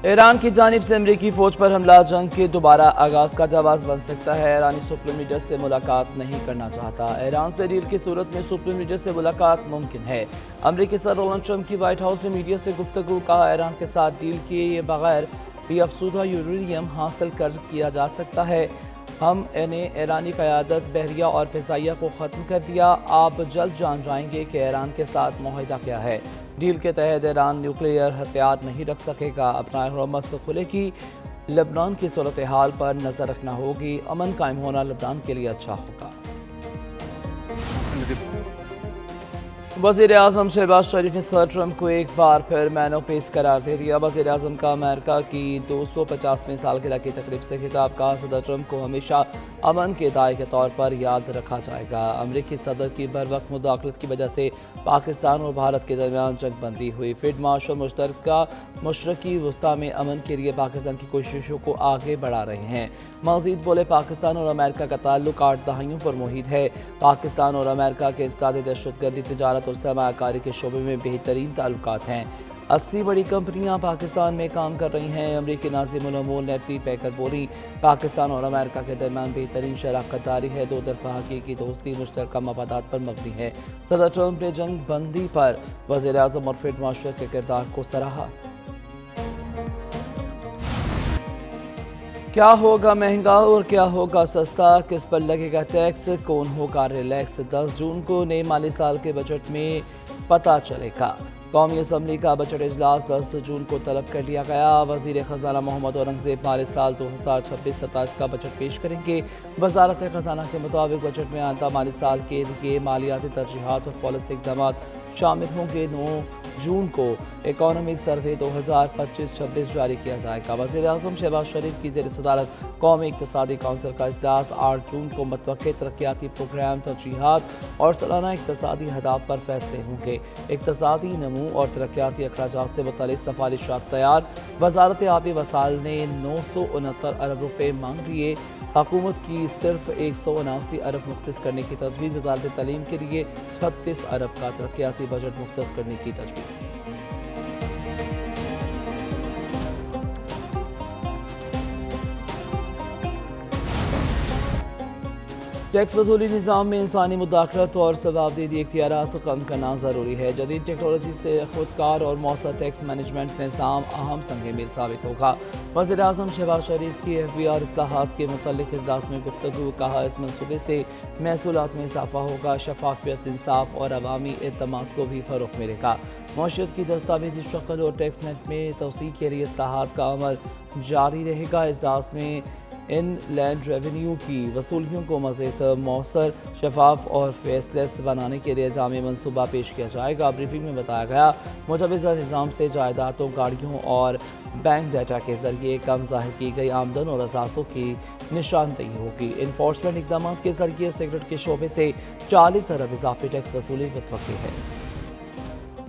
ایران کی جانب سے امریکی فوج پر حملہ جنگ کے دوبارہ آغاز کا جواز بن سکتا ہے۔ ایرانی سپریم لیڈر سے ملاقات نہیں کرنا چاہتا۔ ایران سے ڈیل کی صورت میں سپریم لیڈر سے ملاقات ممکن ہے۔ امریکی صدر ڈونلڈ ٹرمپ کی وائٹ ہاؤس میں میڈیا سے گفتگو، کہا ایران کے ساتھ ڈیل کیے بغیر بھی افزودہ یورینیم حاصل کیا جا سکتا ہے۔ ہم نے ایرانی قیادت، بحریہ اور فضائیہ کو ختم کر دیا۔ آپ جلد جان جائیں گے کہ ایران کے ساتھ معاہدہ کیا ہے۔ ڈیل کے تحت ایران نیوکلیئر ہتھیار نہیں رکھ سکے گا۔ اپنا حرمت سے کھلے کی لبنان کی صورتحال پر نظر رکھنا ہوگی۔ امن قائم ہونا لبنان کے لیے اچھا ہوگا۔ وزیر اعظم شہباز شریف نے صدر ٹرمپ کو ایک بار پھر مین آف پیس قرار دے دیا۔ وزیر اعظم کا امریکہ کی 250ویں سالگرہ کی تقریب سے خطاب، کہا صدر ٹرمپ کو ہمیشہ امن کے داعی کے طور پر یاد رکھا جائے گا۔ امریکی صدر کی بر وقت مداخلت کی وجہ سے پاکستان اور بھارت کے درمیان جنگ بندی ہوئی۔ فیلڈ مارشل مشترکہ مشرقی وسطی میں امن کے لیے پاکستان کی کوششوں کو آگے بڑھا رہے ہیں۔ مزید بولے، پاکستان اور امریکہ کا تعلق 8 دہائیوں پر محیط ہے۔ پاکستان اور امریکہ کے انسداد دہشت گردی، تجارت اور سرمایہ کاری کے شعبے میں بہترین تعلقات ہیں۔ 80 بڑی کمپنیاں پاکستان میں کام کر رہی ہیں۔ امریکی ناظم الامور نیٹلی پیکر بولی، پاکستان اور امریکہ کے درمیان بہترین شراکت داری ہے۔ دو طرفہ حقیقی دوستی مشترکہ مفادات پر مبنی ہے۔ صدر ٹرمپ نے جنگ بندی پر وزیر اعظم اور فیلڈ مارشل کے کردار کو سراہا۔ کیا ہوگا مہنگا اور کیا ہوگا سستا، کس پر لگے گا ٹیکس، کون ہوگا ریلیکس، 10 جون کو نئے مالی سال کے بجٹ میں پتہ چلے گا۔ قومی اسمبلی کا بجٹ اجلاس 10 جون کو طلب کر لیا گیا۔ وزیر خزانہ محمد اورنگزیب مالی سال 2026-27 کا بجٹ پیش کریں گے۔ وزارت خزانہ کے مطابق بجٹ میں آئندہ مالی سال کے لیے مالیاتی ترجیحات اور پالیسی اقدامات شامل ہوں گے۔ 9 جون کو اکانومک سروے 2025-26 جاری کیا جائے گا۔ وزیر اعظم شہباز شریف کی زیر صدارت قومی اقتصادی کونسل کا اجلاس 8 جون کو متوقع ترقیاتی پروگرام، ترجیحات اور سالانہ اقتصادی اہداف پر فیصلے ہوں گے۔ اقتصادی نمو اور ترقیاتی اخراجات سے متعلق سفارشات تیار۔ وزارت آبی وسائل نے 969 ارب روپے مانگ لیے۔ حکومت کی صرف 179 ارب مختص کرنے کی تجویز۔ وزارت تعلیم کے لیے 36 ارب کا ترقیاتی بجٹ مختص کرنے کی تجویز۔ ٹیکس وصولی نظام میں انسانی مداخلت اور ثوابدیدی اختیارات کم کرنا ضروری ہے۔ جدید ٹیکنالوجی سے خودکار اور مؤثر ٹیکس مینجمنٹ نظام اہم سنگ میل ثابت ہوگا۔ وزیر اعظم شہباز شریف کی FBR اصلاحات کے متعلق اجلاس میں گفتگو، کہا اس منصوبے سے محصولات میں اضافہ ہوگا، شفافیت، انصاف اور عوامی اعتماد کو بھی فروغ ملے گا۔ معیشت کی دستاویزی شکل اور ٹیکس نیٹ میں توسیع کے لیے اصلاحات کا عمل جاری رہے گا۔ اجلاس میں ان لینڈ ریونیو کی وصولیوں کو مزید مؤثر، شفاف اور فیس لیس بنانے کے لیے جامع منصوبہ پیش کیا جائے گا۔ بریفنگ میں بتایا گیا، مجوزہ نظام سے جائیدادوں، گاڑیوں اور بینک ڈیٹا کے ذریعے کم ظاہر کی گئی آمدن اور اثاثوں کی نشاندہی ہوگی۔ انفورسمنٹ اقدامات کے ذریعے سگریٹ کے شعبے سے 40 ارب اضافی ٹیکس وصولی متوقع ہے۔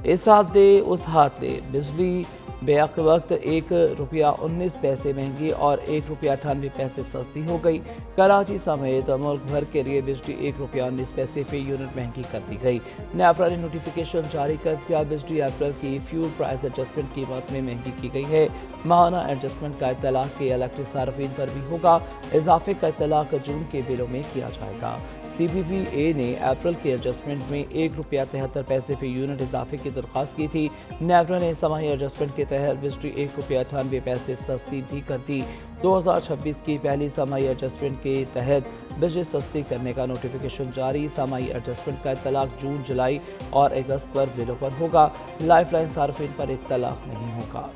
اس ہاتھ دے بجلی بیک وقت 1 روپیہ 19 پیسے مہنگی اور 1 روپیہ 98 پیسے سستی ہو گئی۔ کراچی سمیت ملک بھر کے لیے بجلی 1 روپیہ 19 پیسے فی یونٹ مہنگی کر دی گئی۔ نیپرا نے نوٹیفیکیشن جاری کر دیا۔ بجلی اپریل کی فیول پرائز ایڈجسٹمنٹ قیمت میں مہنگی کی گئی ہے۔ ماہانہ ایڈجسٹمنٹ کا اطلاق کے الیکٹرک صارفین پر بھی ہوگا۔ اضافے کا اطلاق جون کے بلوں میں کیا جائے گا۔ CPPA نے اپریل کے ایڈجسٹمنٹ میں 1 روپیہ 73 پیسے فی یونٹ اضافے کی درخواست کی تھی۔ نیپرا نے سماہی ایڈجسٹمنٹ کے تحت بجلی 1 روپیہ 98 پیسے سستی بھی کر دی۔ 2026 کی پہلی سماہی ایڈجسٹمنٹ کے تحت بجلی سستی کرنے کا نوٹیفیکیشن جاری۔ سماہی ایڈجسٹمنٹ کا اطلاق جون، جولائی اور اگست پر بلوں پر ہوگا۔ لائف لائن صارفین پر اطلاق نہیں ہوگا۔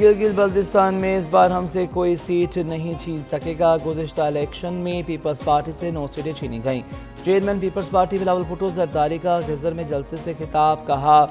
گلگت بلتستان میں اس بار ہم سے کوئی سیٹ نہیں چھین سکے گا۔ گزشتہ الیکشن میں پیپلز پارٹی سے 9 سیٹیں چھینی گئیں۔ چیئرمین پیپلز پارٹی بلاول بھٹو زرداری کا گھزر میں جلسے سے خطاب، کہا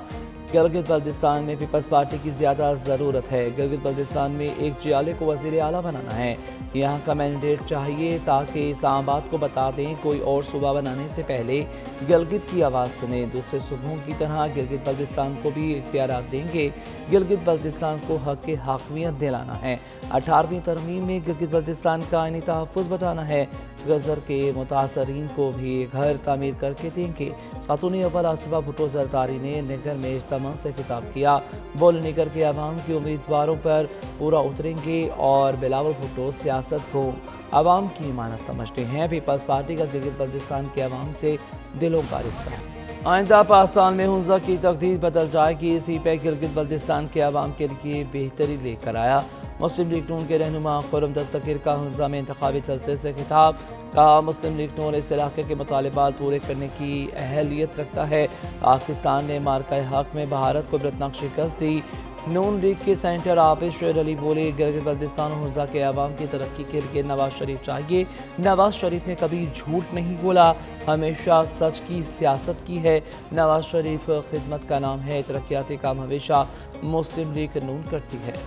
گلگت بلتستان میں پیپلز پارٹی کی زیادہ ضرورت ہے۔ گلگت بلتستان میں ایک جیالے کو وزیر اعلیٰ بنانا ہے۔ یہاں کا مینڈیٹ چاہیے تاکہ اسلام آباد کو بتا دیں کوئی اور صوبہ بنانے سے پہلے گلگت کی آواز سنیں۔ دوسرے صوبوں کی طرح گلگت بلتستان کو بھی اختیارات دیں گے۔ گلگت بلتستان کو حق حاکمیت دلانا ہے۔ 18ویں ترمیم میں گلگت بلتستان کا آئینی تحفظ بچانا ہے۔ غزر کے متاثرین کو بھی گھر تعمیر کر کے دیں گے۔ خاتون اول آصفہ بھٹو زرداری نے نگر میں اجتماع سے خطاب کیا۔ بولے نگر کے عوام کی امیدواروں پر پورا اتریں گے اور بلاول بھٹو سیاست کو عوام کی امانت سمجھتے ہیں۔ پیپلز پارٹی کا گلگت بلتستان کے عوام سے دلوں کا رشتہ ہے۔ آئندہ 5 سال میں حنزہ کی تقدیر بدل جائے گی، سی پیک گلگت بلتستان کے عوام کے لیے بہتری لے کر آیا۔ مسلم لیگ نون کے رہنما خرم دستگیر کا حنزہ میں انتخابی جلسے سے خطاب، کہا مسلم لیگ نون اس علاقے کے مطالبات پورے کرنے کی اہلیت رکھتا ہے۔ پاکستان نے مارکہ حق میں بھارت کو عبرتناک شکست دی۔ نون لیگ کے سینٹر عابد شعیب علی بولے، گلگت بلتستان اور حنزہ کے عوام کی ترقی کے لیے نواز شریف چاہیے۔ نواز شریف نے کبھی جھوٹ نہیں بولا، ہمیشہ سچ کی سیاست کی ہے۔ نواز شریف خدمت کا نام ہے، ترقیاتی کام ہمیشہ مسلم لیگ نون کرتی ہے۔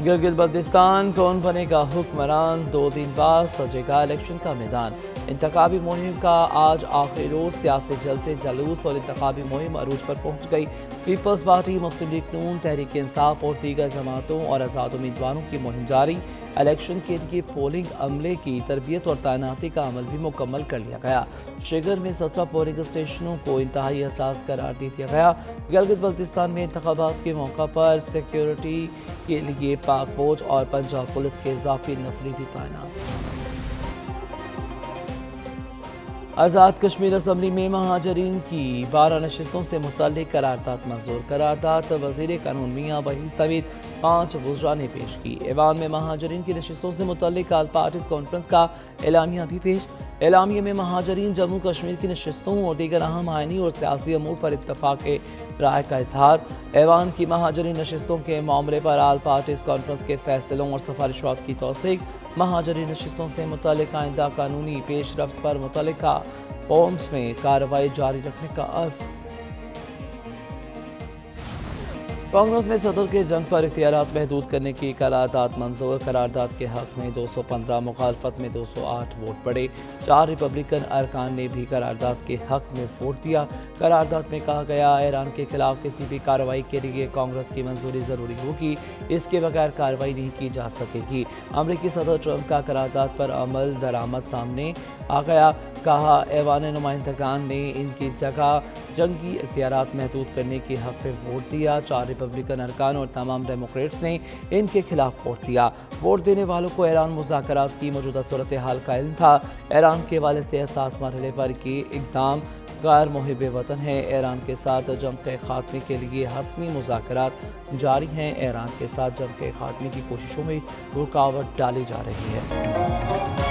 گلگت بلتستان کون بنے گا حکمران، 2 دن بعد سجے گا الیکشن کا میدان۔ انتخابی مہم کا آج آخری روز، سیاسی جلسے، جلوس اور انتخابی مہم عروج پر پہنچ گئی۔ پیپلز پارٹی، مسلم لیگ نون، تحریک انصاف اور دیگر جماعتوں اور آزاد امیدواروں کی مہم جاری۔ الیکشن کے لیے پولنگ عملے کی تربیت اور تعیناتی کا عمل بھی مکمل کر لیا گیا۔ شگر میں 17 پولنگ اسٹیشنوں کو انتہائی حساس قرار دے دیا گیا۔ گلگت بلتستان میں انتخابات کے موقع پر سیکیورٹی کے لیے پاک فوج اور پنجاب پولیس کے اضافی نفری بھی تعینات۔ آزاد کشمیر اسمبلی میں مہاجرین کی 12 نشستوں سے متعلق قرارداد منظور۔ قرارداد وزیر قانون میاں وحید سمیت 5 وزراء نے پیش کی۔ ایوان میں مہاجرین کی نشستوں سے متعلق آل پارٹیز کانفرنس کا اعلامیہ بھی پیش۔ اعلامیے میں مہاجرین جموں کشمیر کی نشستوں اور دیگر اہم آئینی اور سیاسی امور پر اتفاق رائے کا اظہار۔ ایوان کی مہاجرین نشستوں کے معاملے پر آل پارٹیز کانفرنس کے فیصلوں اور سفارشات کی توثیق۔ مہاجرین نشستوں سے متعلق آئندہ قانونی پیش رفت پر متعلقہ فورمز میں کارروائی جاری رکھنے کا عزم۔ کانگریس میں صدر کے جنگ پر اختیارات محدود کرنے کی قرارداد منظور۔ قرارداد کے حق میں 215، مخالفت میں 208 ووٹ پڑے۔ 4 ریپبلکن ارکان نے بھی قرارداد کے حق میں ووٹ دیا۔ قرارداد میں کہا گیا، ایران کے خلاف کسی بھی کارروائی کے لیے کانگریس کی منظوری ضروری ہوگی، اس کے بغیر کارروائی نہیں کی جا سکے گی۔ امریکی صدر ٹرمپ کا قرارداد پر عمل درآمد سامنے آ گیا، کہا ایوان نمائندگان نے ان کی جگہ جنگی اختیارات محدود کرنے کے حق میں ووٹ دیا۔ 4 ریپبلکن ارکان اور تمام ڈیموکریٹس نے ان کے خلاف ووٹ دیا۔ ووٹ دینے والوں کو ایران مذاکرات کی موجودہ صورتحال کا علم تھا۔ ایران کے حوالے سے حساس مرحلے پر یہ اقدام غیر محب وطن ہے۔ ایران کے ساتھ جنگ کے خاتمے کے لیے حتمی مذاکرات جاری ہیں۔ ایران کے ساتھ جنگ کے خاتمے کی کوششوں میں رکاوٹ ڈالی جا رہی ہے۔